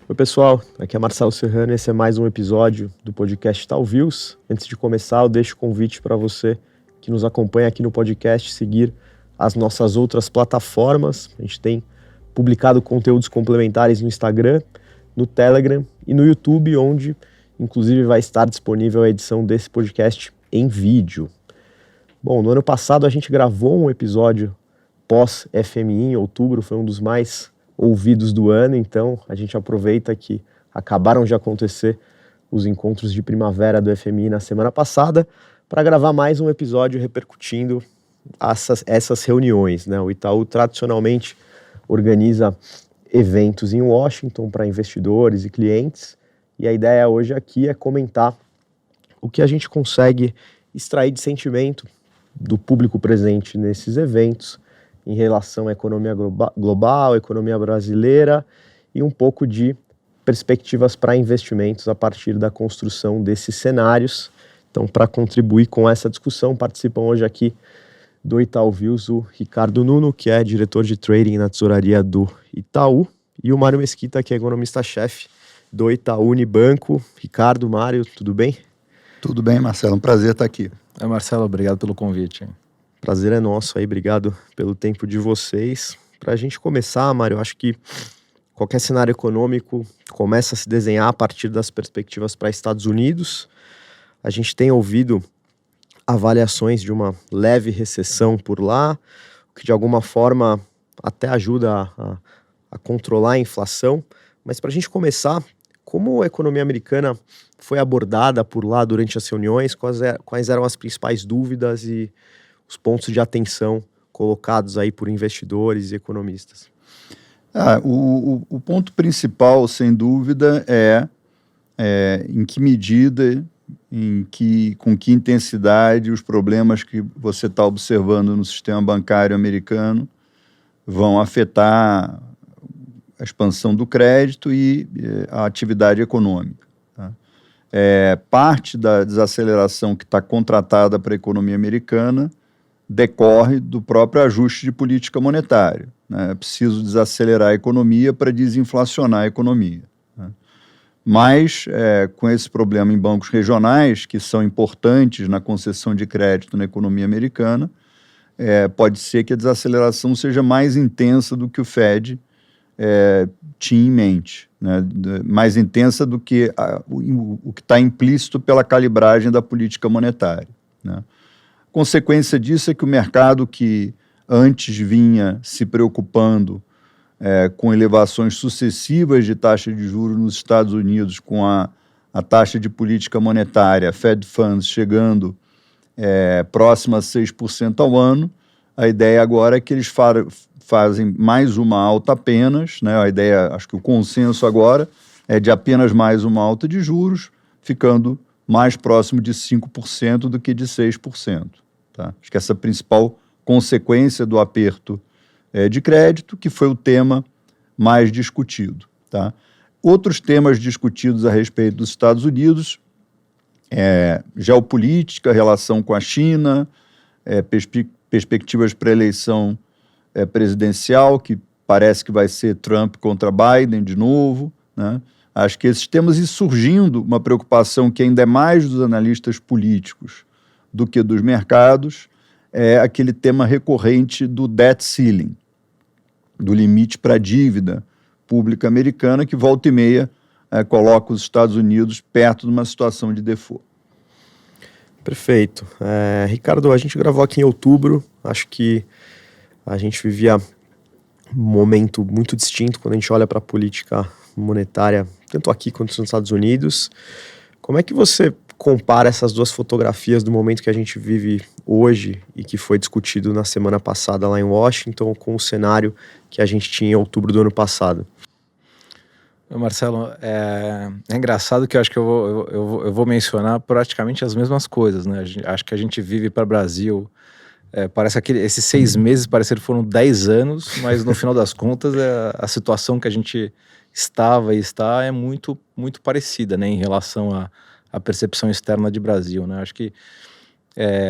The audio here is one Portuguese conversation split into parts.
Oi pessoal, aqui é Marcelo Serrano e esse é mais um episódio do podcast Talviews. Antes de começar, eu deixo o convite para você que nos acompanha aqui no podcast seguir as nossas outras plataformas. A gente tem publicado conteúdos complementares no Instagram, no Telegram e no YouTube, onde inclusive vai estar disponível a edição desse podcast em vídeo. Bom, no ano passado a gente gravou um episódio pós-FMI em outubro, foi um dos mais ouvidos do ano, então a gente aproveita que acabaram de acontecer os encontros de primavera do FMI na semana passada para gravar mais um episódio repercutindo essas reuniões, né? O Itaú tradicionalmente organiza eventos em Washington para investidores e clientes, e a ideia hoje aqui é comentar o que a gente consegue extrair de sentimento do público presente nesses eventos em relação à economia global, economia brasileira e um pouco de perspectivas para investimentos a partir da construção desses cenários. Então, para contribuir com essa discussão, participam hoje aqui do Itaú Views o Ricardo Nuno, que é diretor de trading na tesouraria do Itaú, e o Mário Mesquita, que é economista-chefe do Itaú Unibanco. Ricardo, Mário, tudo bem? Tudo bem, Marcelo, um prazer estar aqui. Marcelo, obrigado pelo convite. Prazer é nosso aí, obrigado pelo tempo de vocês. Para a gente começar, Mário, eu acho que qualquer cenário econômico começa a se desenhar a partir das perspectivas para Estados Unidos. A gente tem ouvido avaliações de uma leve recessão por lá, o que de alguma forma até ajuda a controlar a inflação. Mas para a gente começar, como a economia americana foi abordada por lá durante as reuniões, quais eram as principais dúvidas e os pontos de atenção colocados aí por investidores e economistas? O ponto principal, sem dúvida, é em que medida, com que intensidade os problemas que você está observando no sistema bancário americano vão afetar a expansão do crédito e a atividade econômica. Tá? Parte da desaceleração que está contratada para a economia americana decorre do próprio ajuste de política monetária. Né? É preciso desacelerar a economia para desinflacionar a economia. Né? Mas, com esse problema em bancos regionais, que são importantes na concessão de crédito na economia americana, pode ser que a desaceleração seja mais intensa do que o Fed tinha em mente, né? Mais intensa do que o que está implícito pela calibragem da política monetária. Né? Consequência disso é que o mercado, que antes vinha se preocupando com elevações sucessivas de taxa de juros nos Estados Unidos, com a taxa de política monetária, Fed Funds, chegando próxima a 6% ao ano, a ideia agora é que eles fazem mais uma alta apenas, né? A ideia, acho que o consenso agora é de apenas mais uma alta de juros, ficando mais próximo de 5% do que de 6%. Tá? Acho que essa é a principal consequência do aperto de crédito, que foi o tema mais discutido. Tá? Outros temas discutidos a respeito dos Estados Unidos, geopolítica, relação com a China, perspectivas para a eleição presidencial, que parece que vai ser Trump contra Biden de novo. Né? Acho que esses temas, e surgindo uma preocupação que ainda é mais dos analistas políticos do que dos mercados, é aquele tema recorrente do debt ceiling, do limite para a dívida pública americana, que volta e meia coloca os Estados Unidos perto de uma situação de default. Perfeito. Ricardo, a gente gravou aqui em outubro, acho que a gente vivia um momento muito distinto quando a gente olha para a política monetária, tanto aqui quanto nos Estados Unidos. Como é que você compara essas duas fotografias do momento que a gente vive hoje e que foi discutido na semana passada lá em Washington com o cenário que a gente tinha em outubro do ano passado? Marcelo, é engraçado que eu acho que eu vou mencionar praticamente as mesmas coisas, né? Acho que a gente vive para o Brasil, parece que esses 6 meses pareceram que foram 10 anos, mas no final das contas a situação que a gente estava e está é muito, muito parecida, né, em relação à percepção externa de Brasil, né? Acho que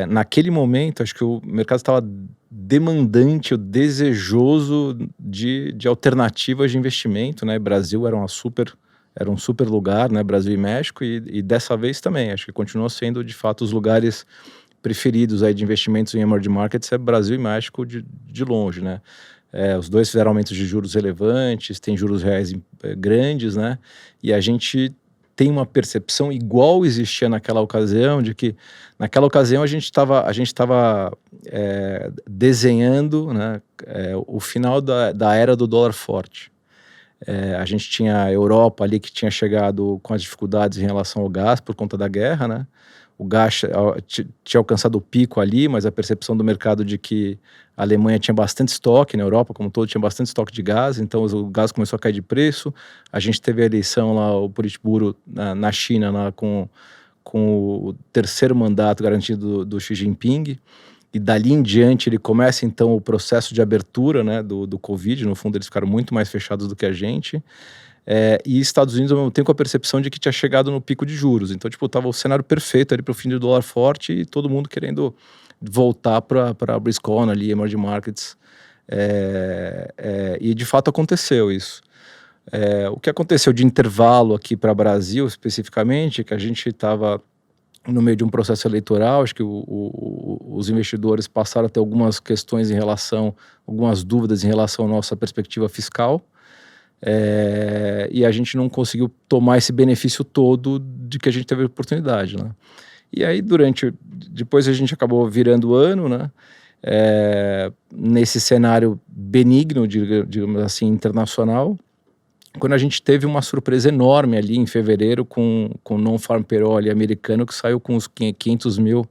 naquele momento, acho que o mercado estava demandante, ou desejoso de alternativas de investimento, né? Brasil era uma super era um super lugar, né, Brasil e México, e dessa vez também, acho que continuou sendo de fato os lugares preferidos aí de investimentos em emerging markets é Brasil e México de longe, né? Os dois fizeram aumentos de juros relevantes, tem juros reais grandes, né? E a gente tem uma percepção igual existia naquela ocasião, de que naquela ocasião a gente estava desenhando, né, o final da era do dólar forte. A gente tinha a Europa ali que tinha chegado com as dificuldades em relação ao gás por conta da guerra, né? O gás tinha alcançado o pico ali, mas a percepção do mercado de que a Alemanha tinha bastante estoque, na Europa como um todo tinha bastante estoque de gás, então o gás começou a cair de preço. A gente teve a eleição lá, o Politburo na China, lá com o terceiro mandato garantido do Xi Jinping, e dali em diante ele começa então o processo de abertura, né, do Covid. No fundo eles ficaram muito mais fechados do que a gente. E Estados Unidos ao mesmo tempo com a percepção de que tinha chegado no pico de juros. Então, tipo, tava o cenário perfeito ali para o fim do dólar forte e todo mundo querendo voltar para a BRICS ali, emerging markets. E de fato aconteceu isso. O que aconteceu de intervalo aqui para o Brasil especificamente, que a gente estava no meio de um processo eleitoral, acho que os investidores passaram a ter algumas questões algumas dúvidas em relação à nossa perspectiva fiscal. E a gente não conseguiu tomar esse benefício todo de que a gente teve a oportunidade, né? E aí depois a gente acabou virando o ano, né? Nesse cenário benigno, digamos assim, internacional, quando a gente teve uma surpresa enorme ali em fevereiro com o non-farm payroll ali americano, que saiu com os 500 mil,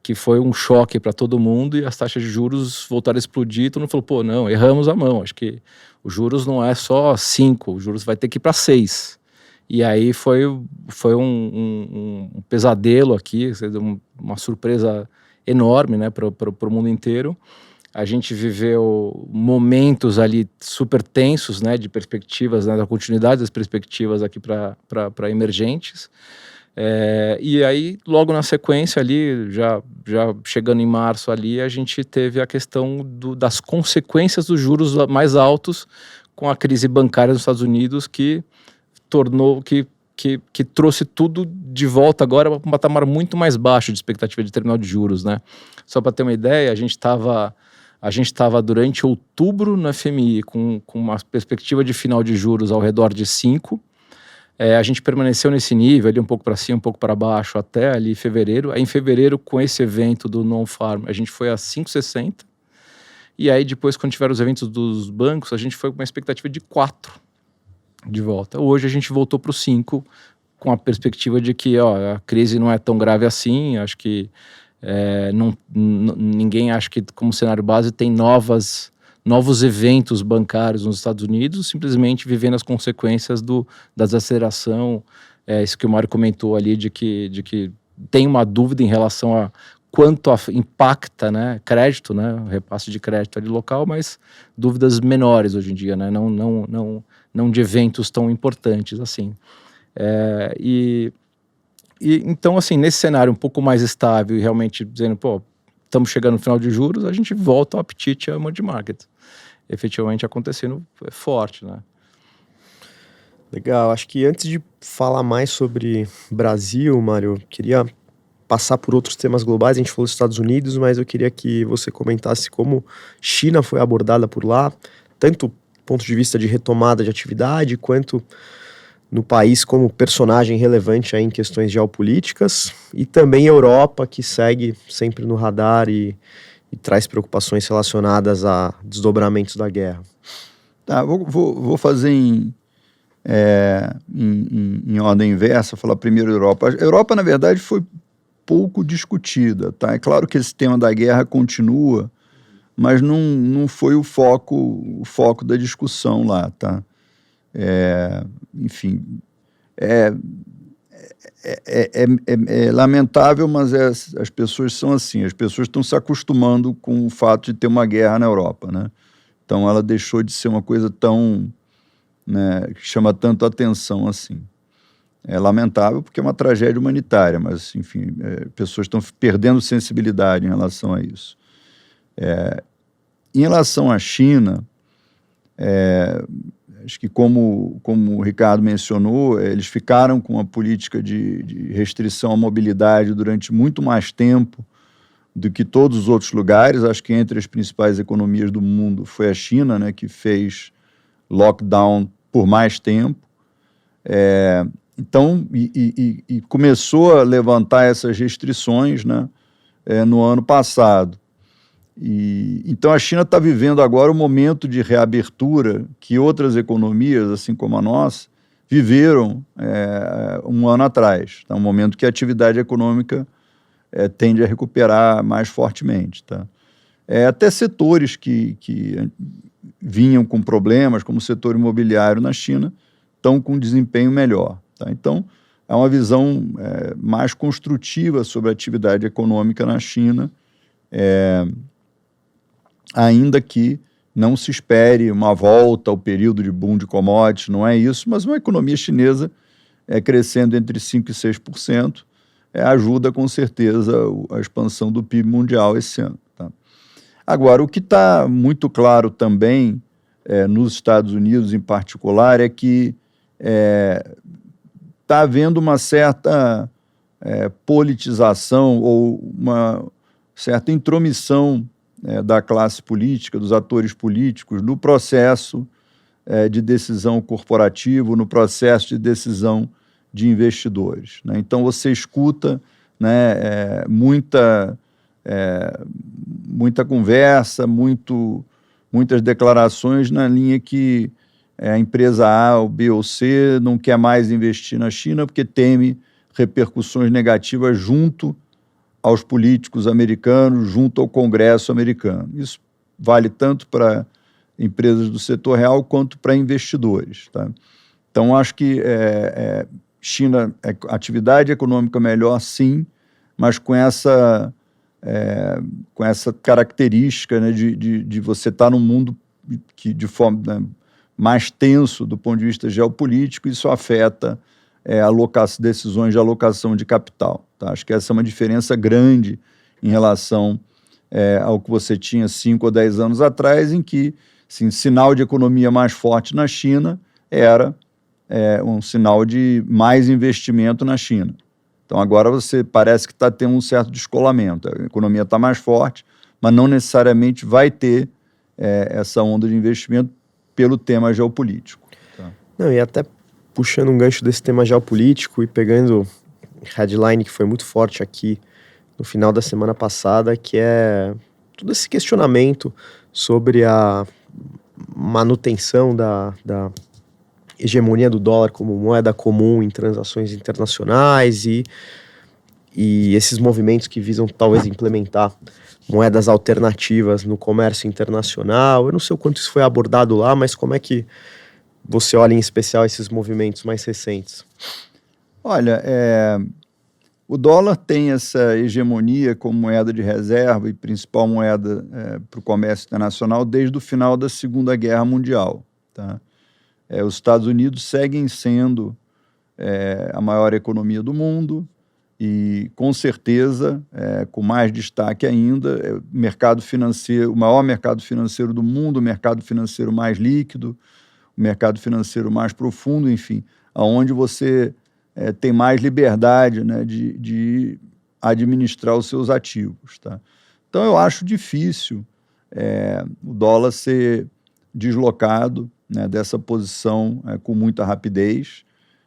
que foi um choque para todo mundo, e as taxas de juros voltaram a explodir. Todo mundo falou, pô, não, erramos a mão, acho que os juros não é só 5, os juros vai ter que ir para 6. E aí foi um pesadelo aqui, uma surpresa enorme, né, para o mundo inteiro. A gente viveu momentos ali super tensos, né, de perspectivas, né, da continuidade das perspectivas aqui para emergentes. E aí, logo na sequência ali, já chegando em março ali, a gente teve a questão das consequências dos juros mais altos com a crise bancária nos Estados Unidos, que trouxe tudo de volta agora para um patamar muito mais baixo de expectativa de terminal de juros, né? Só para ter uma ideia, a gente estava durante outubro no FMI com uma perspectiva de final de juros ao redor de 5. A gente permaneceu nesse nível, ali um pouco para cima, um pouco para baixo, até ali fevereiro. Aí em fevereiro, com esse evento do non-farm, a gente foi a 5,60. E aí depois, quando tiveram os eventos dos bancos, a gente foi com uma expectativa de 4 de volta. Hoje a gente voltou para o 5, com a perspectiva de que a crise não é tão grave assim. Acho que ninguém acha que, como cenário base, tem novos eventos bancários nos Estados Unidos, simplesmente vivendo as consequências da desaceleração. Isso que o Mário comentou ali, de que tem uma dúvida em relação a quanto impacta, né, crédito, né, o repasse de crédito ali local, mas dúvidas menores hoje em dia, né, não de eventos tão importantes assim. Então, assim, nesse cenário um pouco mais estável e realmente dizendo, pô, estamos chegando no final de juros, a gente volta ao apetite ao emerging market, efetivamente acontecendo forte, né? Legal, acho que antes de falar mais sobre Brasil, Mário, queria passar por outros temas globais. A gente falou dos Estados Unidos, mas eu queria que você comentasse como China foi abordada por lá, tanto do ponto de vista de retomada de atividade, quanto no país como personagem relevante aí em questões geopolíticas, e também Europa, que segue sempre no radar e traz preocupações relacionadas a desdobramentos da guerra. Tá, vou fazer em ordem inversa, falar primeiro Europa. A Europa, na verdade, foi pouco discutida, tá? É claro que esse tema da guerra continua, mas não foi o foco da discussão lá, tá? Enfim, é lamentável, mas as pessoas são assim, as pessoas estão se acostumando com o fato de ter uma guerra na Europa, né? Então ela deixou de ser uma coisa tão, né, que chama tanto atenção assim. É lamentável porque é uma tragédia humanitária, mas, enfim, pessoas estão perdendo sensibilidade em relação a isso. Em relação à China, acho que como o Ricardo mencionou, eles ficaram com uma política de restrição à mobilidade durante muito mais tempo do que todos os outros lugares. Acho que entre as principais economias do mundo foi a China, né, que fez lockdown por mais tempo. Então, começou a levantar essas restrições, né, no ano passado. Então, a China está vivendo agora o momento de reabertura que outras economias, assim como a nossa, viveram um ano atrás. Tá? Um momento que a atividade econômica tende a recuperar mais fortemente. Tá? Até setores que vinham com problemas, como o setor imobiliário na China, estão com desempenho melhor. Tá? Então, é uma visão mais construtiva sobre a atividade econômica na China, ainda que não se espere uma volta ao período de boom de commodities, não é isso, mas uma economia chinesa crescendo entre 5% e 6%, ajuda com certeza a expansão do PIB mundial esse ano. Tá? Agora, o que está muito claro também, nos Estados Unidos em particular, é que está havendo uma certa politização ou uma certa intromissão da classe política, dos atores políticos, no processo de decisão corporativo, no processo de decisão de investidores. Né? Então, você escuta, né, muita conversa, muitas declarações na linha que a empresa A, ou B ou C não quer mais investir na China porque teme repercussões negativas junto aos políticos americanos, junto ao Congresso americano. Isso vale tanto para empresas do setor real quanto para investidores. Tá? Então, acho que China, atividade econômica melhor, sim, mas com essa característica, né, de você estar num mundo que, de forma, né, mais tenso do ponto de vista geopolítico, isso afeta decisões de alocação de capital. Tá? Acho que essa é uma diferença grande em relação ao que você tinha 5 ou 10 anos atrás, em que, assim, sinal de economia mais forte na China era um sinal de mais investimento na China. Então, agora você parece que está tendo um certo descolamento. A economia está mais forte, mas não necessariamente vai ter essa onda de investimento pelo tema geopolítico. Tá? Não, e até puxando um gancho desse tema geopolítico e pegando headline que foi muito forte aqui no final da semana passada, que é todo esse questionamento sobre a manutenção da hegemonia do dólar como moeda comum em transações internacionais e esses movimentos que visam talvez implementar moedas alternativas no comércio internacional. Eu não sei o quanto isso foi abordado lá, mas como é que você olha em especial esses movimentos mais recentes? Olha, o dólar tem essa hegemonia como moeda de reserva e principal moeda para o comércio internacional desde o final da Segunda Guerra Mundial. Tá? Os Estados Unidos seguem sendo a maior economia do mundo e, com certeza, com mais destaque ainda, o maior mercado financeiro do mundo, o mercado financeiro mais líquido, o mercado financeiro mais profundo, enfim, aonde você tem mais liberdade, né, de administrar os seus ativos. Tá? Então, eu acho difícil o dólar ser deslocado, né, dessa posição com muita rapidez.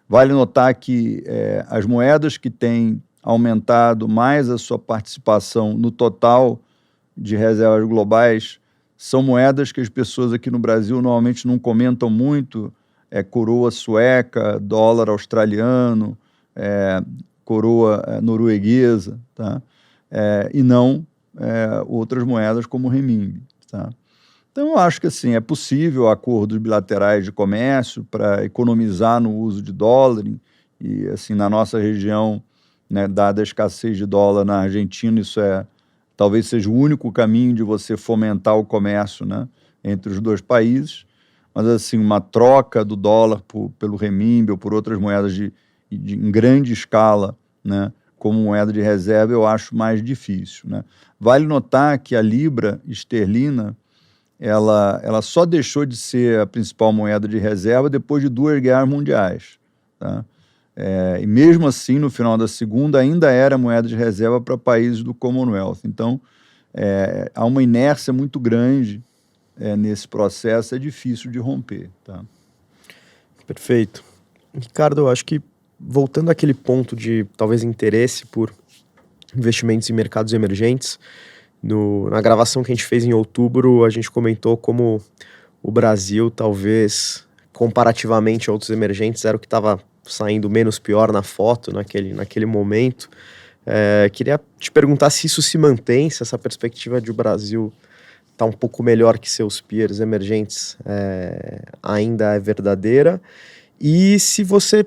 Vale notar que as moedas que têm aumentado mais a sua participação no total de reservas globais são moedas que as pessoas aqui no Brasil normalmente não comentam muito, coroa sueca, dólar australiano, coroa norueguesa, tá? E não outras moedas como o renminbi. Tá? Então, eu acho que assim, é possível acordos bilaterais de comércio para economizar no uso de dólar, e assim, na nossa região, né, dada a escassez de dólar na Argentina, isso talvez seja o único caminho de você fomentar o comércio, né, entre os dois países, mas assim, uma troca do dólar pelo renminbi ou por outras moedas em grande escala, né, como moeda de reserva, eu acho mais difícil. Né? Vale notar que a libra esterlina ela só deixou de ser a principal moeda de reserva depois de 2 guerras mundiais, tá? E mesmo assim, no final da segunda, ainda era moeda de reserva para países do Commonwealth. Então, há uma inércia muito grande nesse processo, é difícil de romper, tá? Perfeito. Ricardo, eu acho que voltando àquele ponto de talvez interesse por investimentos em mercados emergentes, na gravação que a gente fez em outubro, a gente comentou como o Brasil, talvez, comparativamente a outros emergentes, era o que estava saindo menos pior na foto naquele momento. Queria te perguntar se isso se mantém, se essa perspectiva de o Brasil está um pouco melhor que seus peers emergentes ainda é verdadeira, e se você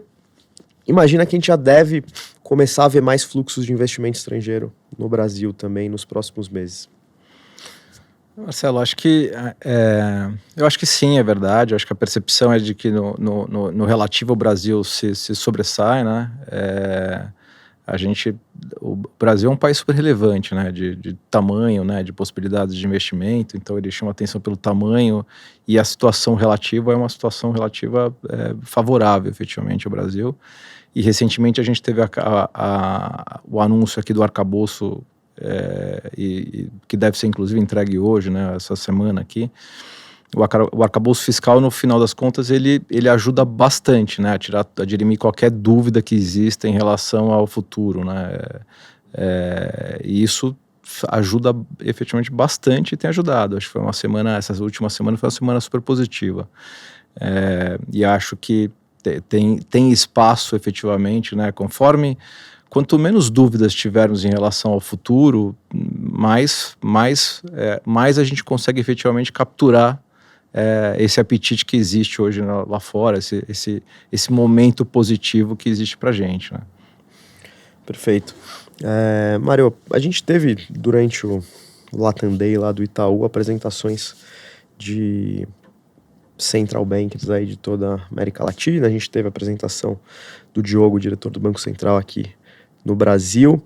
imagina que a gente já deve começar a ver mais fluxos de investimento estrangeiro no Brasil também nos próximos meses. Marcelo, eu acho que sim, é verdade. Eu acho que a percepção é de que no relativo ao Brasil se sobressai, né? O Brasil é um país super relevante, né? De tamanho, né? De possibilidades de investimento. Então ele chama atenção pelo tamanho, e a situação relativa é uma situação relativa favorável, efetivamente, ao Brasil. E recentemente a gente teve o anúncio aqui do arcabouço, que deve ser inclusive entregue hoje, né, essa semana aqui. O arcabouço fiscal, no final das contas, ele ajuda bastante, né, a dirimir qualquer dúvida que exista em relação ao futuro, né, e isso ajuda efetivamente bastante e tem ajudado. Acho que foi essa última semana foi uma semana super positiva, e acho que tem espaço efetivamente, né, quanto menos dúvidas tivermos em relação ao futuro, mais a gente consegue efetivamente capturar esse apetite que existe hoje lá fora, esse momento positivo que existe para a gente, né? Perfeito. Mário, a gente teve durante o Latam Day lá do Itaú apresentações de central bankers aí de toda a América Latina. A gente teve a apresentação do Diogo, diretor do Banco Central aqui no Brasil.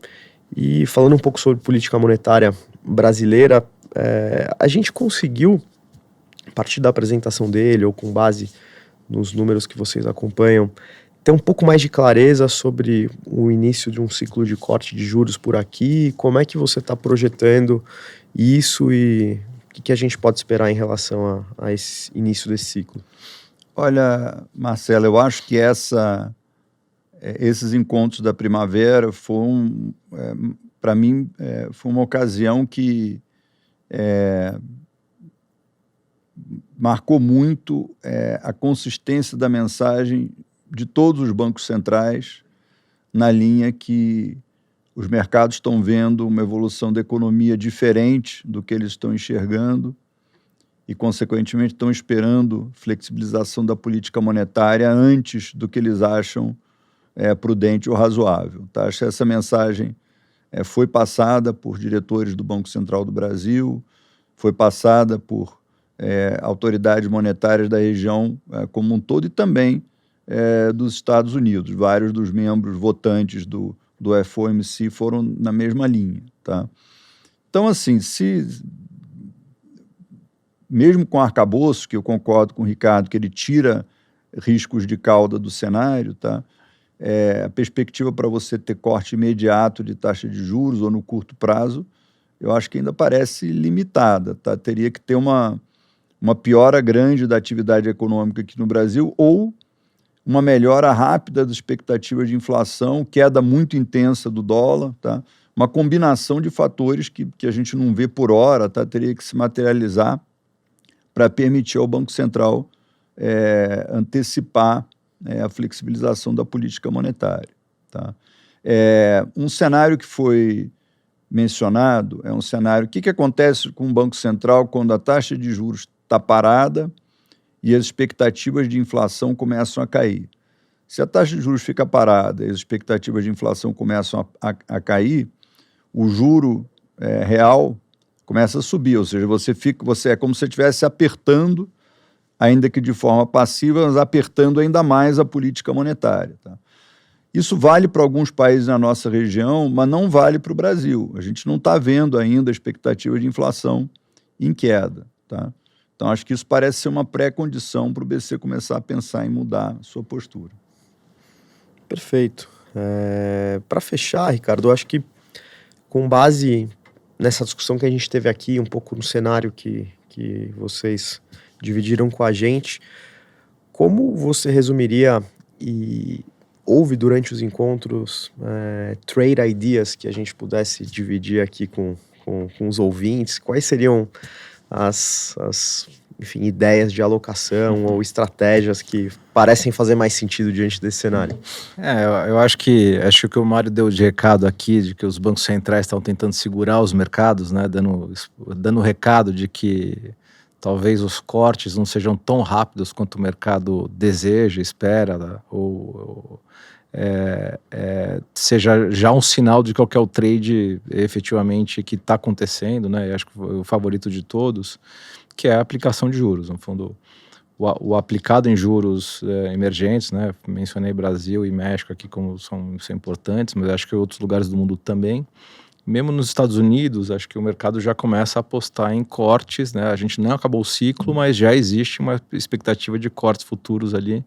E falando um pouco sobre política monetária brasileira, a gente conseguiu, a partir da apresentação dele, ou com base nos números que vocês acompanham, ter um pouco mais de clareza sobre o início de um ciclo de corte de juros por aqui. Como é que você está projetando isso e o que a gente pode esperar em relação a esse início desse ciclo? Olha, Marcelo, eu acho que esses encontros da primavera para mim, foi uma ocasião que marcou muito a consistência da mensagem de todos os bancos centrais, na linha que os mercados estão vendo uma evolução da economia diferente do que eles estão enxergando e, consequentemente, estão esperando flexibilização da política monetária antes do que eles acham prudente ou razoável, tá? Acho que essa mensagem foi passada por diretores do Banco Central do Brasil, foi passada por autoridades monetárias da região como um todo e também dos Estados Unidos. Vários dos membros votantes do FOMC foram na mesma linha, tá? Então, assim, mesmo com o arcabouço, que eu concordo com o Ricardo, que ele tira riscos de cauda do cenário, tá? A perspectiva para você ter corte imediato de taxa de juros ou no curto prazo, eu acho que ainda parece limitada, tá? Teria que ter uma piora grande da atividade econômica aqui no Brasil ou uma melhora rápida das expectativas de inflação, queda muito intensa do dólar, tá? Uma combinação de fatores que a gente não vê por hora, tá? Teria que se materializar para permitir ao Banco Central antecipar a flexibilização da política monetária, tá? Um cenário que foi mencionado é um cenário... O que acontece com o Banco Central quando a taxa de juros está parada e as expectativas de inflação começam a cair? Se a taxa de juros fica parada e as expectativas de inflação começam a cair, o juro real começa a subir, ou seja, você é como se você estivesse apertando, ainda que de forma passiva, mas apertando ainda mais a política monetária, tá? Isso vale para alguns países na nossa região, mas não vale para o Brasil. A gente não está vendo ainda a expectativa de inflação em queda, tá? Então, acho que isso parece ser uma pré-condição para o BC começar a pensar em mudar a sua postura. Perfeito. Para fechar, Ricardo, eu acho que com base nessa discussão que a gente teve aqui, um pouco no cenário que vocês dividiram com a gente, como você resumiria e houve durante os encontros trade ideas que a gente pudesse dividir aqui com os ouvintes? Quais seriam as enfim, ideias de alocação ou estratégias que parecem fazer mais sentido diante desse cenário? Eu acho que o Mário deu de recado aqui, de que os bancos centrais estão tentando segurar os mercados, né, dando recado de que talvez os cortes não sejam tão rápidos quanto o mercado deseja, espera, ou seja já um sinal de qual que é o trade efetivamente que está acontecendo, né? Eu acho que o favorito de todos, que é a aplicação de juros. No fundo, o aplicado em juros emergentes, né? Mencionei Brasil e México aqui como são importantes, mas acho que outros lugares do mundo também. Mesmo nos Estados Unidos, acho que o mercado já começa a apostar em cortes, né? A gente não acabou o ciclo, mas já existe uma expectativa de cortes futuros ali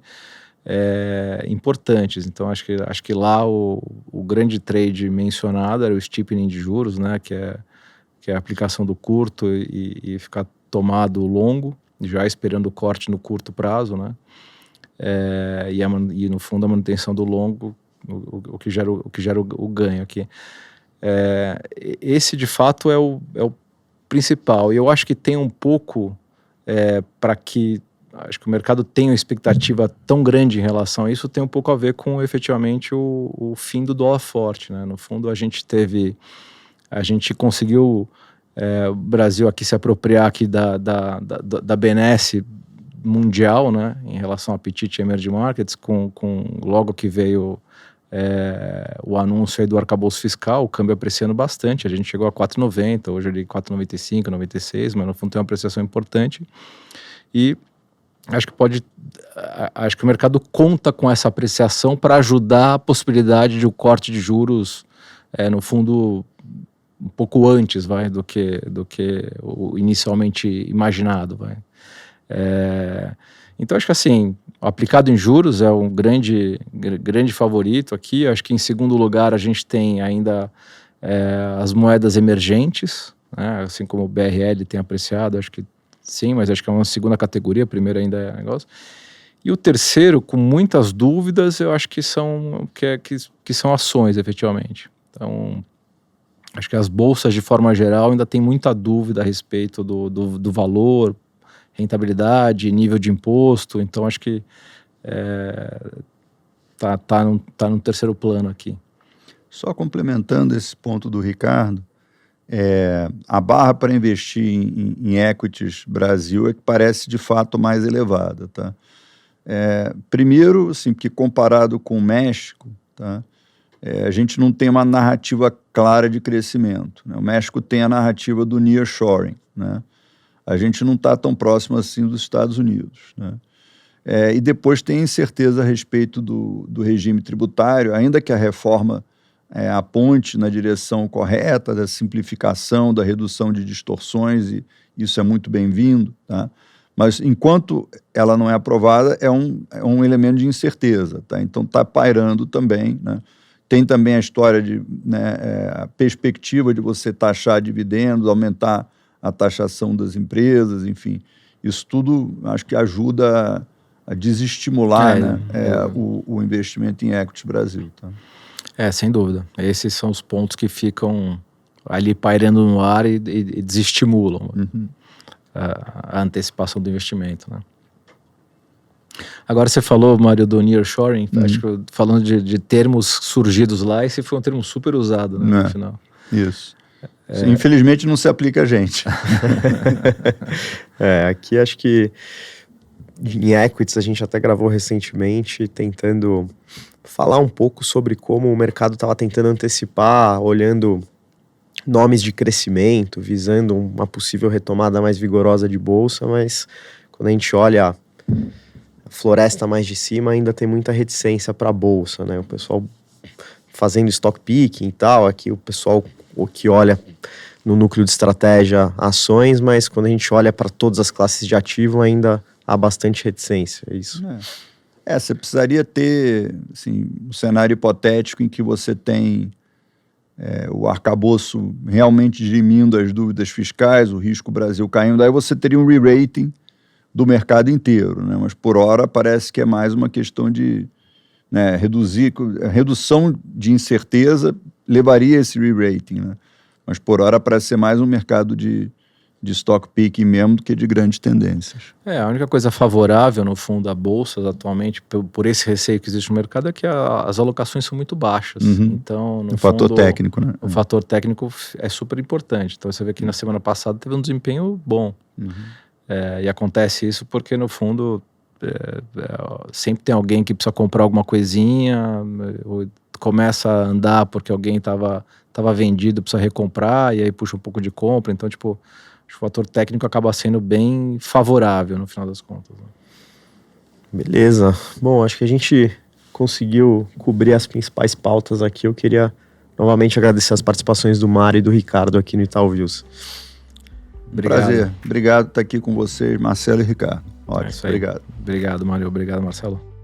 importantes. Então, acho que lá o grande trade mencionado era o steepening de juros, né? Que é a aplicação do curto e ficar tomado longo, já esperando o corte no curto prazo, né? E no fundo a manutenção do longo, o que gera o ganho aqui. Esse de fato é o principal, e eu acho que tem um pouco para que acho que o mercado tenha uma expectativa tão grande em relação a isso, tem um pouco a ver com efetivamente o fim do dólar forte, né? No fundo a gente conseguiu o Brasil aqui se apropriar aqui da benesse mundial, né, em relação ao apetite emerging markets, logo que veio o anúncio aí do arcabouço fiscal, o câmbio apreciando bastante, a gente chegou a 4,90, hoje ali 4,95, 96, mas no fundo tem uma apreciação importante, e acho que o mercado conta com essa apreciação para ajudar a possibilidade de um corte de juros, no fundo, um pouco antes do que o inicialmente imaginado. Então, acho que assim, o aplicado em juros é um grande favorito aqui. Acho que em segundo lugar a gente tem ainda as moedas emergentes, né? Assim como o BRL tem apreciado, acho que sim, mas acho que é uma segunda categoria, a primeira ainda é negócio. E o terceiro, com muitas dúvidas, eu acho que são ações, efetivamente. Então, acho que as bolsas, de forma geral, ainda tem muita dúvida a respeito do valor, rentabilidade, nível de imposto. Então, acho que tá no terceiro plano aqui. Só complementando esse ponto do Ricardo, a barra para investir em equities Brasil é que parece de fato mais elevada, tá? Primeiro, assim, porque comparado com o México, tá? A gente não tem uma narrativa clara de crescimento, né? O México tem a narrativa do nearshoring, né? A gente não está tão próximo assim dos Estados Unidos, né? E depois tem incerteza a respeito do regime tributário, ainda que a reforma aponte na direção correta da simplificação, da redução de distorções, e isso é muito bem-vindo, tá? Mas enquanto ela não é aprovada, é um elemento de incerteza, tá? Então está pairando também, né? Tem também a história de, a perspectiva de você taxar dividendos, aumentar a taxação das empresas, enfim. Isso tudo acho que ajuda a desestimular o investimento em equity Brasil, tá? Sem dúvida. Esses são os pontos que ficam ali pairando no ar e desestimulam a antecipação do investimento, né? Agora você falou, Mário, do nearshoring, acho que falando de termos surgidos lá, esse foi um termo super usado, né, no final. Isso. Infelizmente não se aplica a gente. Aqui acho que em equities a gente até gravou recentemente tentando falar um pouco sobre como o mercado estava tentando antecipar, olhando nomes de crescimento, visando uma possível retomada mais vigorosa de bolsa, mas quando a gente olha a floresta mais de cima, ainda tem muita reticência para a bolsa, né? O pessoal fazendo stock picking e tal, aqui o pessoal que olha no núcleo de estratégia ações, mas quando a gente olha para todas as classes de ativo, ainda há bastante reticência, é isso? Você precisaria ter assim, um cenário hipotético em que você tem o arcabouço realmente dirimindo as dúvidas fiscais, o risco Brasil caindo, aí você teria um re-rating do mercado inteiro, né? Mas por hora parece que é mais uma questão de redução de incerteza levaria esse re-rating, né? Mas por hora parece ser mais um mercado de stock picking mesmo do que de grandes tendências. A única coisa favorável no fundo da bolsa atualmente, por esse receio que existe no mercado, é que as alocações são muito baixas. Então, no fator técnico, né? O fator técnico é super importante. Então, você vê que na semana passada teve um desempenho bom. E acontece isso porque, no fundo, sempre tem alguém que precisa comprar alguma coisinha, ou começa a andar porque alguém estava vendido, precisa recomprar, e aí puxa um pouco de compra. Então, tipo, acho que o fator técnico acaba sendo bem favorável no final das contas. Beleza. Bom, acho que a gente conseguiu cobrir as principais pautas aqui. Eu queria novamente agradecer as participações do Mário e do Ricardo aqui no Itaú Views. Prazer. Obrigado por estar aqui com vocês, Marcelo e Ricardo. Ótimo, obrigado. Obrigado, Mário. Obrigado, Marcelo.